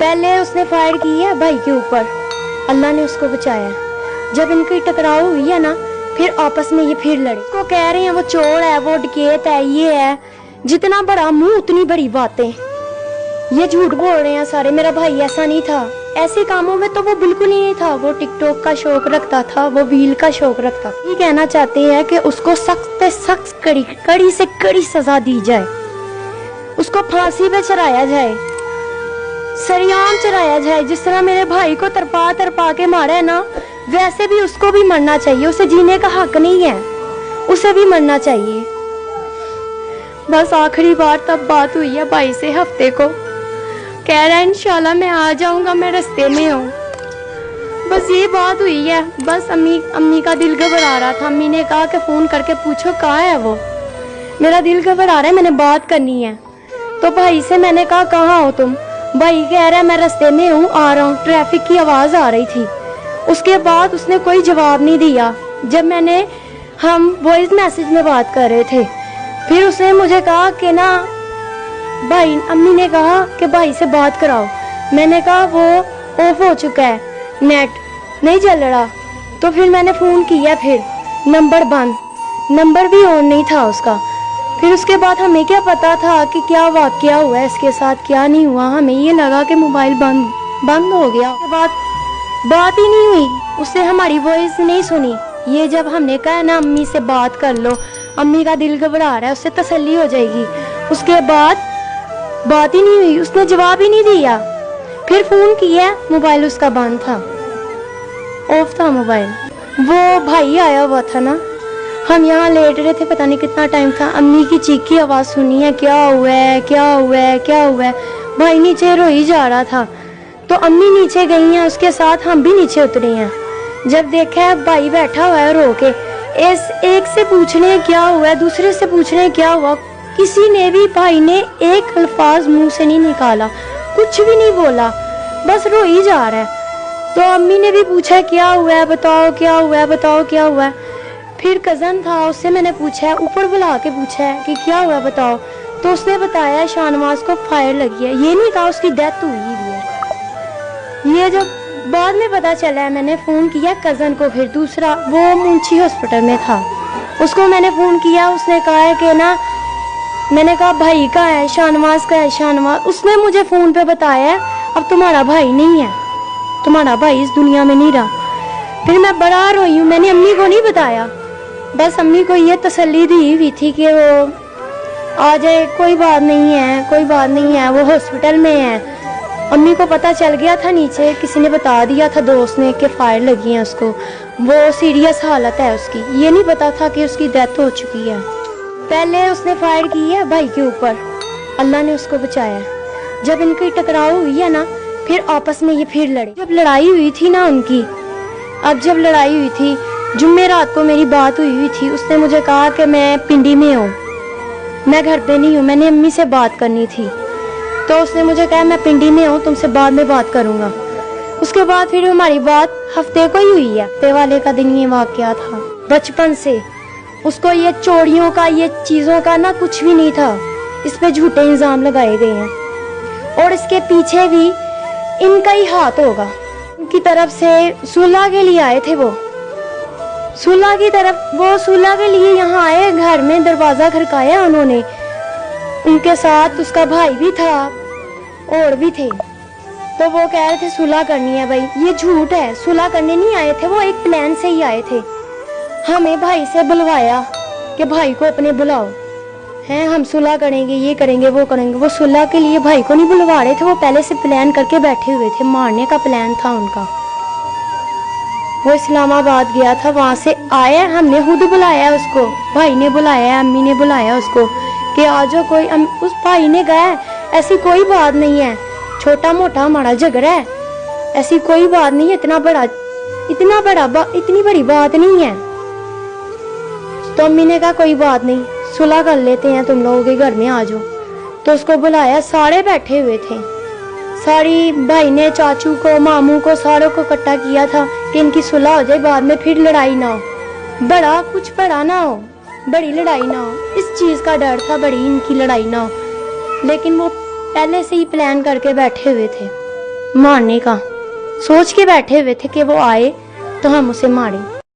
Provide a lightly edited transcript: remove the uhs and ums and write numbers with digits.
पहले उसने फायर की है भाई के ऊपर, अल्लाह ने उसको बचाया। जब इनकी टकराव हुई है ना, फिर आपस में ये फिर लड़े। उसको कह रहे हैं वो चोर है, वो डकैत है, ये है। जितना बड़ा मुंह उतनी बड़ी बातें। ये झूठ बोल रहे हैं सारे। मेरा भाई ऐसा नहीं था, ऐसे कामों में तो वो बिल्कुल ही नहीं था। वो टिकटॉक का शौक रखता था, वो व्हील का शौक रखता था। ये कहना चाहते हैं कि उसको सख्त से सख्त कड़ी से कड़ी सजा दी जाए, उसको फांसी पे चढ़ाया जाए, सरियाम चढ़ाया जाए। जिस तरह मेरे भाई को तरपा तरपा के मारा है ना, वैसे भी उसको भी मरना चाहिए। उसे जीने का हक नहीं है, उसे भी मरना चाहिए। बस आखिरी बार तब बात हुई है भाई से हफ्ते को। कह रहा है इंशाल्लाह मैं आ जाऊंगा, मैं रास्ते में हूँ। बस ये बात हुई है। बस अम्मी का दिल घबरा रहा था। अम्मी ने कहा कि फोन करके पूछो कहाँ है वो, मेरा दिल घबरा रहा है, मैंने बात करनी है। तो भाई से मैंने कहा कहाँ हो तुम? भाई कह रहा है मैं रास्ते में हूँ, आ रहा हूँ। ट्रैफिक की आवाज़ आ रही थी। उसके बाद उसने कोई जवाब नहीं दिया। जब हम वॉइस मैसेज में बात कर रहे थे, फिर उसने मुझे कहा कि ना भाई, अम्मी ने कहा कि भाई से बात कराओ। मैंने कहा वो ऑफ हो चुका है, नेट नहीं चल रहा। तो फिर मैंने फ़ोन किया, फिर नंबर बंद, नंबर भी ऑन नहीं था उसका। फिर उसके बाद हमें क्या पता था कि क्या वाकया हुआ है इसके साथ, क्या नहीं हुआ। हमें ये लगा कि मोबाइल बंद हो गया। उसके बाद बात ही नहीं हुई, उससे हमारी वॉइस नहीं सुनी। ये जब हमने कहा ना अम्मी से बात कर लो, अम्मी का दिल घबरा रहा है, उससे तसल्ली हो जाएगी। उसके बाद बात ही नहीं हुई, उसने जवाब ही नहीं दिया। फिर फ़ोन किया, मोबाइल उसका बंद था, ऑफ था मोबाइल। वो भाई आया हुआ था ना, हम यहाँ लेट रहे थे, पता नहीं कितना टाइम था। अम्मी की चीखी आवाज़ सुनी है, क्या हुआ है, क्या हुआ है, क्या हुआ है। भाई नीचे रो ही जा रहा था। तो अम्मी नीचे गई हैं, उसके साथ हम भी नीचे उतरे हैं। जब देखा है भाई बैठा हुआ है रो के, एक से पूछने क्या हुआ है, दूसरे से पूछने क्या हुआ, किसी ने भी भाई ने एक अल्फाज मुंह से नहीं निकाला, कुछ भी नहीं बोला, बस रो ही जा रहा है। तो अम्मी ने भी पूछा क्या हुआ है बताओ, क्या हुआ है बताओ, क्या हुआ है। फिर कज़न था, उससे मैंने पूछा है, ऊपर बुला के पूछा है कि क्या हुआ बताओ। तो उसने बताया शाहनवाज को फायर लगी है। ये नहीं कहा उसकी डेथ हुई भी है। ये जब बाद में पता चला है, मैंने फ़ोन किया कज़न को, फिर दूसरा वो मुंशी हॉस्पिटल में था, उसको मैंने फ़ोन किया। उसने कहा है कि ना, मैंने कहा भाई का है, शाहनवाज का है, शाहनवाज। उसने मुझे फ़ोन पे बताया अब तुम्हारा भाई नहीं है, तुम्हारा भाई इस दुनिया में नहीं रहा। फिर मैं बड़ा रोई हूँ, मैंने अम्मी को नहीं बताया। बस अम्मी को ये तसल्ली दी हुई थी कि वो आ जाए, कोई बात नहीं है, कोई बात नहीं है, वो हॉस्पिटल में है। अम्मी को पता चल गया था, नीचे किसी ने बता दिया था, दोस्त ने, कि फायर लगी है उसको, वो सीरियस हालत है उसकी। ये नहीं पता था कि उसकी डेथ हो चुकी है। पहले उसने फायर की है भाई के ऊपर, अल्लाह ने उसको बचाया। जब इनकी टकराव हुई है ना, फिर आपस में ये फिर लड़े। जब लड़ाई हुई थी ना उनकी, जब लड़ाई हुई थी, जुम्मे रात को मेरी बात हुई थी। उसने मुझे कहा कि मैं पिंडी में हूँ, मैं घर पे नहीं हूँ, मैंने अम्मी से बात करनी थी। तो उसने मुझे कहा मैं पिंडी में हूँ, तुमसे बाद में बात करूँगा। उसके बाद फिर हमारी बात हफ्ते को ही हुई है। हफ्ते वाले का दिन ये वाकया था। बचपन से उसको ये चोरियों का, ये चीज़ों का ना कुछ भी नहीं था। इस पे झूठे इल्ज़ाम लगाए गए हैं और इसके पीछे भी इनका ही हाथ होगा। उनकी तरफ से सुलह के लिए आए थे, वो सुलह की तरफ, वो सुलह के लिए यहाँ आए, घर में दरवाज़ा खड़काया उन्होंने। उनके साथ उसका भाई भी था और भी थे। तो वो कह रहे थे सुलह करनी है। भाई ये झूठ है, सुलह करने नहीं आए थे, वो एक प्लान से ही आए थे। हमें भाई से बुलवाया कि भाई को अपने बुलाओ, हैं हम सुलह करेंगे, ये करेंगे, वो करेंगे। वो सुलह के लिए भाई को नहीं बुलवा रहे थे, वो पहले से प्लान करके बैठे हुए थे, मारने का प्लान था उनका। वो इस्लामाबाद गया था, वहाँ से आया, हमने खुद बुलाया उसको, भाई ने बुलाया, अम्मी ने बुलाया उसको कि आ जाओ। कोई उस भाई ने कहा ऐसी कोई बात नहीं है, छोटा मोटा हमारा झगड़ा है, ऐसी कोई बात नहीं है, इतनी बड़ी बात नहीं है। तो अम्मी ने कहा कोई बात नहीं, सुलह कर लेते हैं, तुम लोगों के घर में आ जाओ। तो उसको बुलाया, सारे बैठे हुए थे, सारी भाई ने चाचू को, मामू को, सारों को इकट्ठा किया था कि इनकी सुलह हो जाए, बाद में फिर लड़ाई ना हो, बड़ा ना हो, बड़ी लड़ाई ना हो। इस चीज़ का डर था, बड़ी इनकी लड़ाई ना हो। लेकिन वो पहले से ही प्लान करके बैठे हुए थे। मारने का। सोच के बैठे हुए थे कि वो आए तो हम उसे मारें।